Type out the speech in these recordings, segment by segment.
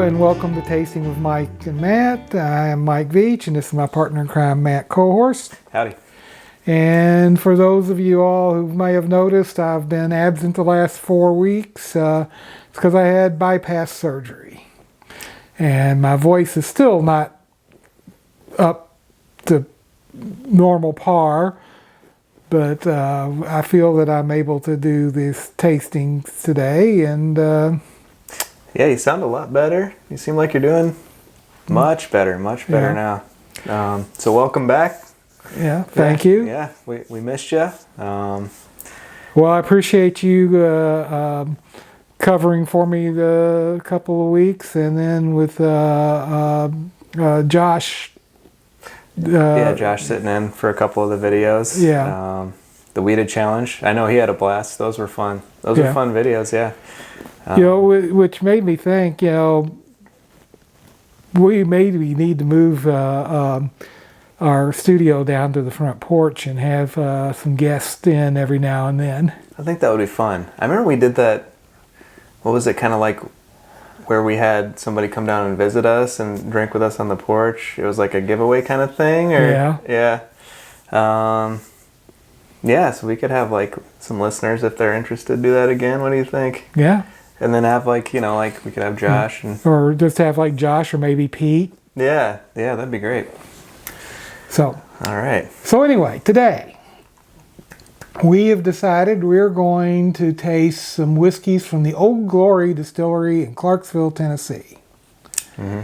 and welcome to Tasting with Mike and Matt. I am Mike Veach, and this is my partner in crime, Matt Cohorst. Howdy. And for those of you all who may have noticed, I've been absent the last 4 weeks. It's because I had bypass surgery. And my voice is still not up to normal par, but I feel that I'm able to do this tasting today. And yeah, you sound a lot better. You seem like you're doing much better now. So welcome back. Yeah, thank you. Yeah, we missed you. Well, I appreciate you covering for me the couple of weeks, and then with Josh. Josh sitting in for a couple of the videos. Yeah. The Weeded Challenge. I know he had a blast. Those were fun. Those were fun videos, yeah. Which made me think, we maybe need to move our studio down to the front porch and have some guests in every now and then. I think that would be fun. I remember we did that, what was it, kind of like where we had somebody come down and visit us and drink with us on the porch. It was like a giveaway kind of thing. Yeah. So we could have like some listeners if they're interested do that again. What do you think? Yeah. And then have like we could have Josh or just have like Josh or maybe Pete. Yeah, that'd be great. So. All right. So anyway, today we have decided we're going to taste some whiskeys from the Old Glory Distillery in Clarksville, Tennessee. Mm-hmm.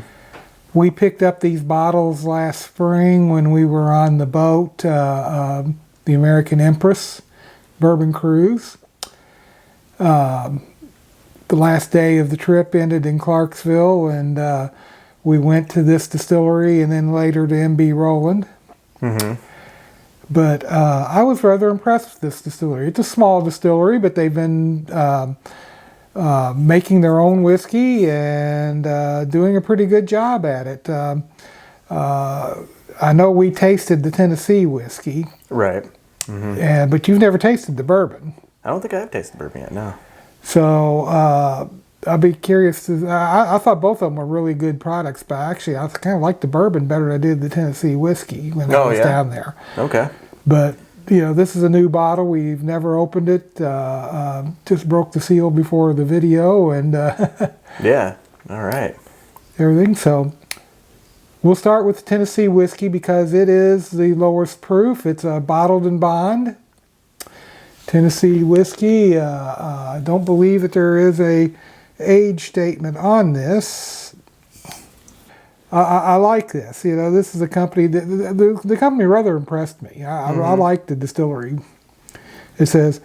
We picked up these bottles last spring when we were on the boat, the American Empress Bourbon Cruise. The last day of the trip ended in Clarksville, and we went to this distillery and then later to M.B. Roland. Mm-hmm. But I was rather impressed with this distillery. It's a small distillery, but they've been making their own whiskey and doing a pretty good job at it. I know we tasted the Tennessee whiskey. Right. Mm-hmm. But you've never tasted the bourbon. I don't think I've tasted bourbon yet, no. So I'll be curious to. I thought both of them were really good products, but actually I kind of liked the bourbon better than I did the Tennessee whiskey when I was down there. Okay. But this is a new bottle. We've never opened it. Just broke the seal before the video, and yeah. All right. Everything. So we'll start with the Tennessee whiskey because it is the lowest proof. It's a bottled in bond Tennessee whiskey. I don't believe that there is a age statement on this. I like this. This is a company that the company rather impressed me. I like the distillery. It says,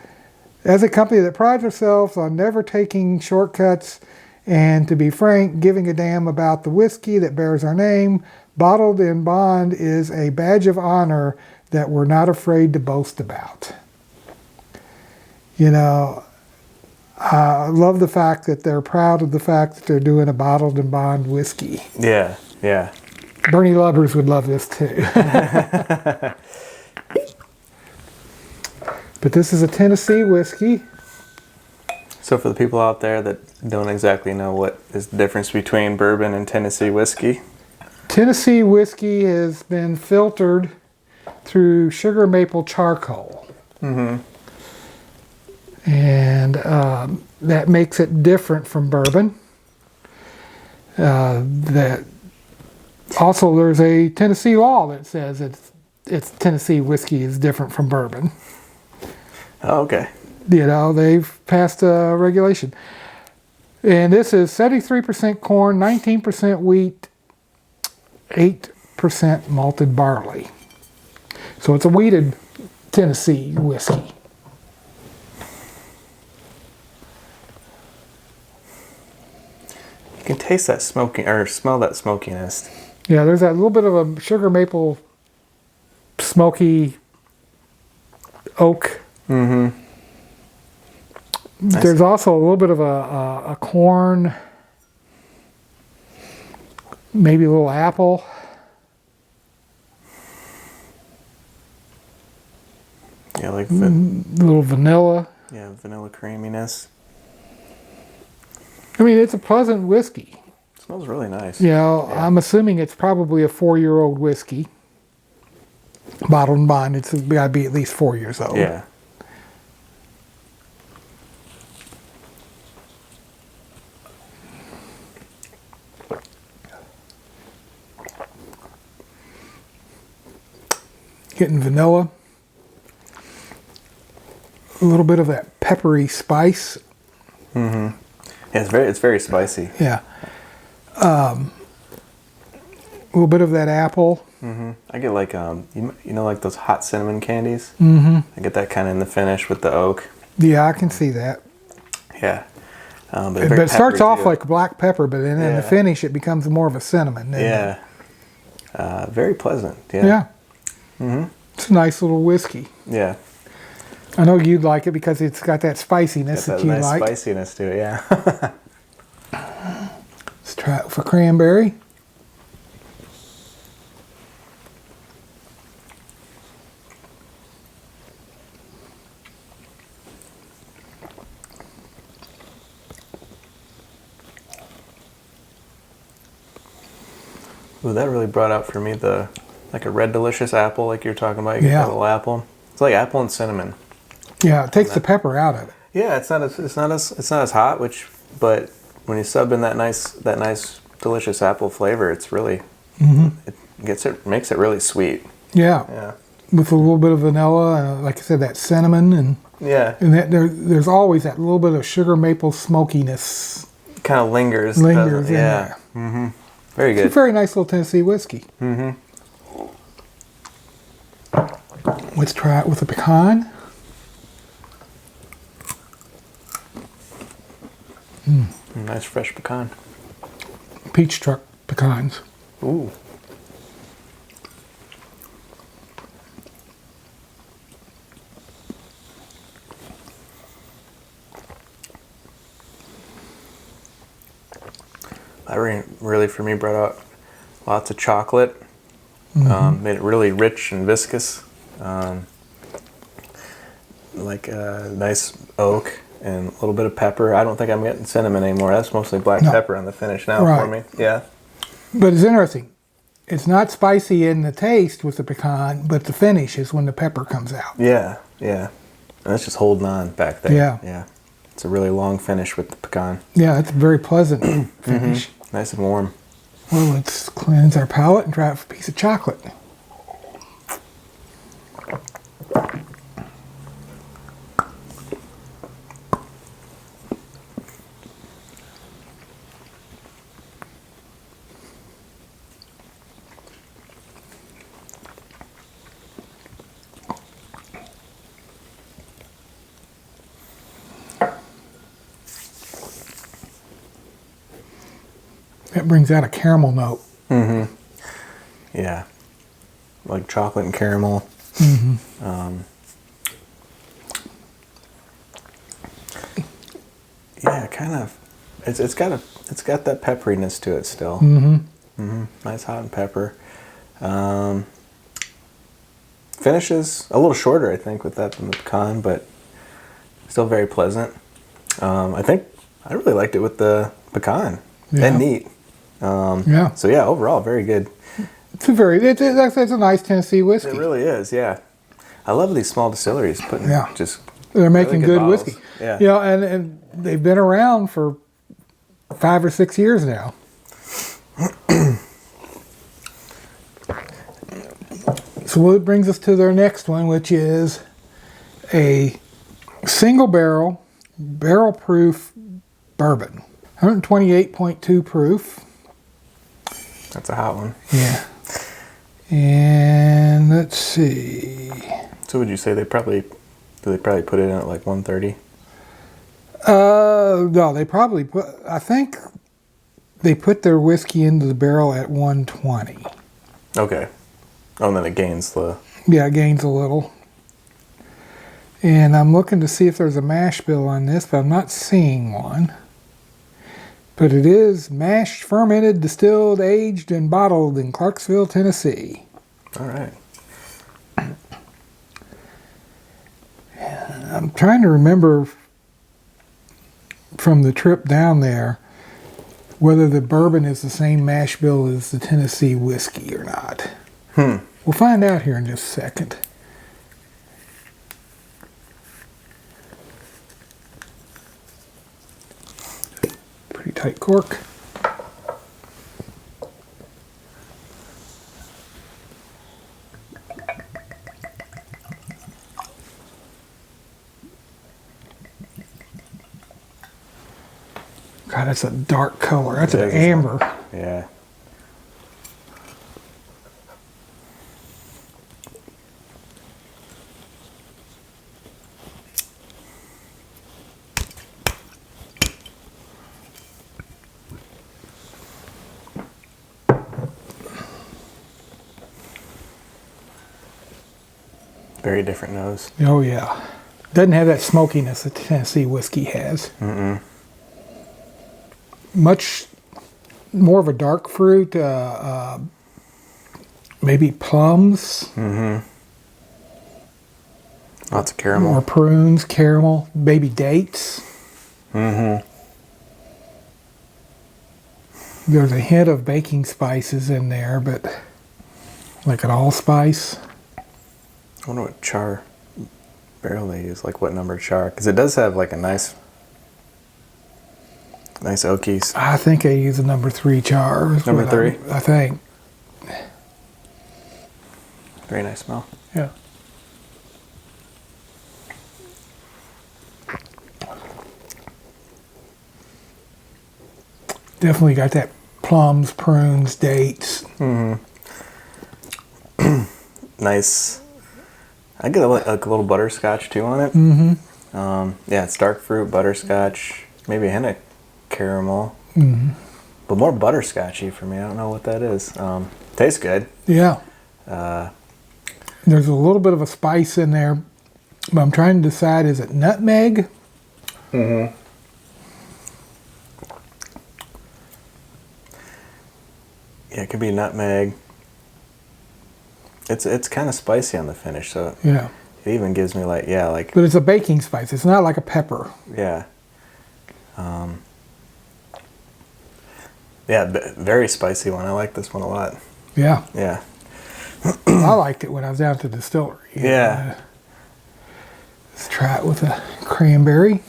as a company that prides ourselves on never taking shortcuts and, to be frank, giving a damn about the whiskey that bears our name, bottled in bond is a badge of honor that we're not afraid to boast about. I love the fact that they're proud of the fact that they're doing a bottled in bond whiskey. Yeah. Bernie Lubbers would love this too. But this is a Tennessee whiskey. So for the people out there that don't exactly know what is the difference between bourbon and Tennessee whiskey. Tennessee whiskey has been filtered through sugar maple charcoal. Mm-hmm. And that makes it different from bourbon. Also, there's a Tennessee law that says it's Tennessee whiskey is different from bourbon. Oh, okay. They've passed a regulation. And this is 73% corn, 19% wheat, 8% malted barley. So it's a wheated Tennessee whiskey. You can taste that smoking, or smell that smokiness. Yeah, there's that little bit of a sugar maple, smoky oak. Mm-hmm. There's also a little bit of a corn, maybe a little apple. Yeah, like a little vanilla. Yeah, vanilla creaminess. I mean, it's a pleasant whiskey. Smells really nice. Yeah, I'm assuming it's probably a 4-year-old whiskey. Bottled and bond, it's got to be at least 4 years old. Yeah. Getting vanilla. A little bit of that peppery spice. Yeah, it's very spicy. Yeah. A little bit of that apple. I get like you know, like those hot cinnamon candies. I get that kind of in the finish with the oak. Yeah, I can see that. Yeah. But It starts off too. like black pepper, but then in the finish it becomes more of a cinnamon. Yeah. Very pleasant. Yeah. Yeah. It's a nice little whiskey. Yeah. I know you'd like it because it's got that spiciness Got that you nice like. spiciness to it. Yeah. Let's try it for cranberry. Ooh, that really brought out for me like a red delicious apple, like you're talking about. You get that little apple. It's like apple and cinnamon. Yeah, it takes the pepper out of it. Yeah, it's not as hot, but when you sub in that nice delicious apple flavor, it's really makes it really sweet. Yeah. Yeah. With a little bit of vanilla and, like I said, that cinnamon and Yeah. that there's always that little bit of sugar maple smokiness Kind of lingers. lingers in Yeah. there. Very It's a good. very nice little Tennessee whiskey. Let's try it with a pecan. Nice fresh pecan. Peach truck pecans. Ooh. That really for me brought out lots of chocolate. Made it really rich and viscous. Like a nice oak and a little bit of pepper. I don't think I'm getting cinnamon anymore. That's mostly black pepper on the finish now for me. Yeah. But it's interesting. It's not spicy in the taste with the pecan, but the finish is when the pepper comes out. Yeah, yeah. And it's just holding on back there. Yeah. Yeah. It's a really long finish with the pecan. Yeah, it's a very pleasant finish. Nice and warm. Well, let's cleanse our palate and try it for a piece of chocolate. That brings out a caramel note. Yeah. Like chocolate and caramel. Yeah, kind of. It's got that pepperiness to it still. Nice hot and pepper. Finishes a little shorter, I think, with that than the pecan, but still very pleasant. I think I really liked it with the pecan. And neat. So yeah, overall, very good. It's a nice Tennessee whiskey. It really is, yeah. I love these small distilleries putting just they're making really good bottles. whiskey. Yeah. You know, and they've been around for 5 or 6 years now. So it brings us to their next one, which is a single barrel proof bourbon. 128.2 proof. That's a hot one. Yeah. And let's see. So would you say they probably put it in at like 130? No, they probably put, I think they put their whiskey into the barrel at 120. Okay. Oh, and then it gains the... Yeah, it gains a little. And I'm looking to see if there's a mash bill on this, but I'm not seeing one. But it is mashed, fermented, distilled, aged, and bottled in Clarksville, Tennessee. All right. I'm trying to remember from the trip down there whether the bourbon is the same mash bill as the Tennessee whiskey or not. We'll find out here in just a second. Pretty tight cork. God, that's a dark color. That's an amber. Yeah. Very different nose. Oh yeah. Doesn't have that smokiness that Tennessee whiskey has. Much more of a dark fruit, maybe plums. Lots of caramel. More prunes, caramel, baby dates. There's a hint of baking spices in there, but like an allspice. I wonder what char barrel they use, like what number char, because it does have like a nice oaky. I think they use a number 3 char. Number 3? I think. Very nice smell. Yeah. Definitely got that plums, prunes, dates. Nice. I get like a little butterscotch too on it. Yeah, it's dark fruit, butterscotch, maybe a hint of caramel, but more butterscotchy for me. I don't know what that is. Tastes good. Yeah. There's a little bit of a spice in there, but I'm trying to decide, is it nutmeg? Yeah, it could be nutmeg. It's kind of spicy on the finish, so Yeah. it even gives me like But it's a baking spice. It's not like a pepper. yeah. Yeah, very spicy one. I like this one a lot. Yeah. Yeah. I liked it when I was down at the distillery. Yeah. Let's try it with a cranberry.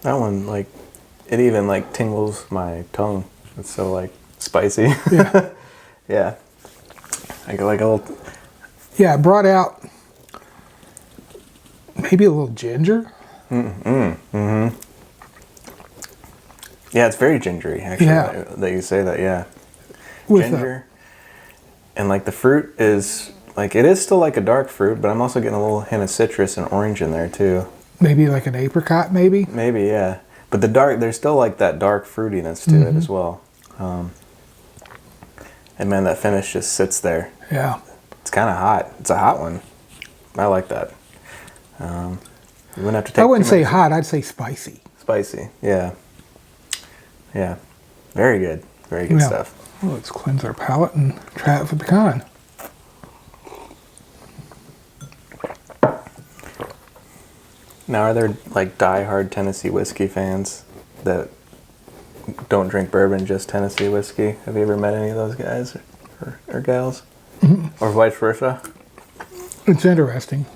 That one, like, it even like tingles my tongue. It's so like spicy. Yeah. Yeah. I go like a little. Yeah, it brought out maybe a little ginger. Yeah, it's very gingery actually. Yeah. That you say that. Yeah. With Ginger. And like the fruit is like, it is still like a dark fruit, but I'm also getting a little hint of citrus and orange in there too. Maybe like an apricot, maybe. Maybe, yeah. But there's still like that dark fruitiness to it as well. And man, that finish just sits there. Yeah. It's kind of hot. It's a hot one. I like that. You wouldn't have to take. I wouldn't too say much- hot, I'd say spicy. Spicy. Yeah. Yeah. Very good. Very good Yeah. stuff. Well, let's cleanse our palate and try it for pecan. Now, are there like die-hard Tennessee whiskey fans that don't drink bourbon, just Tennessee whiskey? Have you ever met any of those guys or gals? Or vice versa? It's interesting.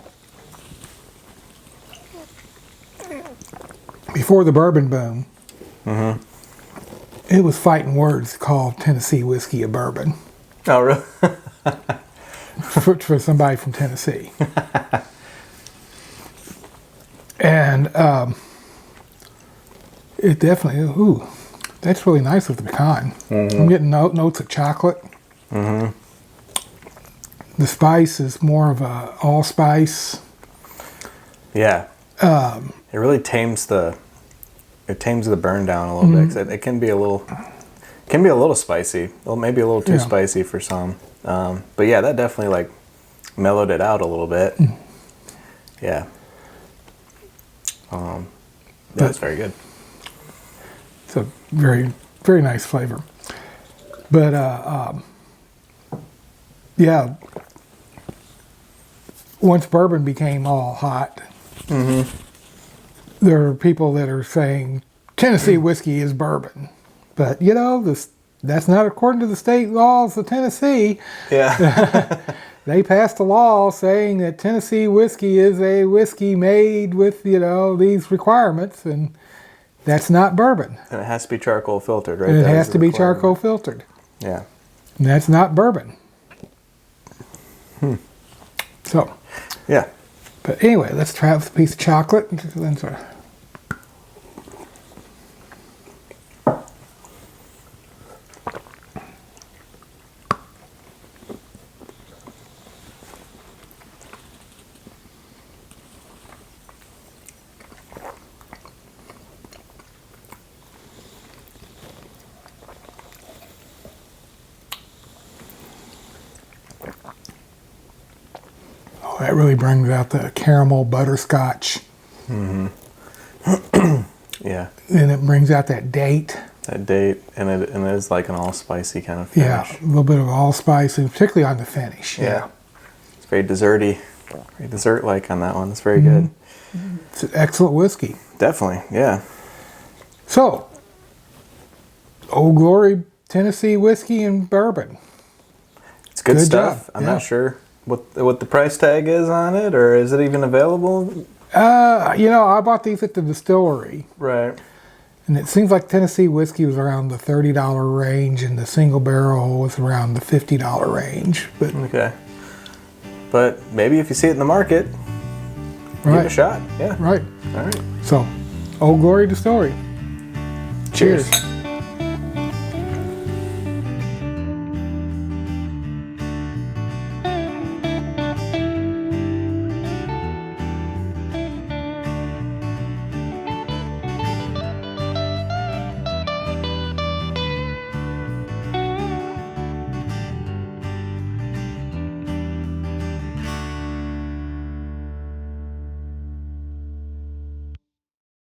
Before the bourbon boom, it was fighting words to call Tennessee whiskey a bourbon Oh, really? for somebody from Tennessee. And it definitely, ooh, that's really nice with the pecan. I'm getting notes of chocolate. The spice is more of a allspice. Yeah. It really tames the burn down a little bit. 'Cause it can be a little spicy. Well, maybe a little too Yeah. spicy for some. But yeah, that definitely like mellowed it out a little bit. Yeah. That's very good. It's a very, very nice flavor. But yeah, once bourbon became all hot, there are people that are saying Tennessee whiskey is bourbon. But you know, that's not according to the state laws of Tennessee. Yeah. They passed a law saying that Tennessee whiskey is a whiskey made with, you know, these requirements, and that's not bourbon. And it has to be charcoal filtered, right? And it That has is to the be requirement. charcoal filtered. Yeah. And that's not bourbon. So, Yeah. but anyway, let's try with a piece of chocolate. Oh, that really brings out the caramel butterscotch. Yeah. And it brings out that date. That date, and it is like an all spicy kind of finish. Yeah, a little bit of allspice, and particularly on the finish. Yeah. It's very desserty, very dessert-like on that one. It's very good. It's an excellent whiskey. Definitely, yeah. So, Old Glory Tennessee whiskey and bourbon. It's good stuff. job. I'm Yeah. not sure what the price tag is on it, or is it even available? You know, I bought these at the distillery, Right. and it seems like Tennessee whiskey was around the $30 range, and the Single Barrel was around the $50 range. But Okay. But maybe if you see it in the market, give it a right, shot. Yeah. right. All right. So, Old Glory Distillery. Cheers.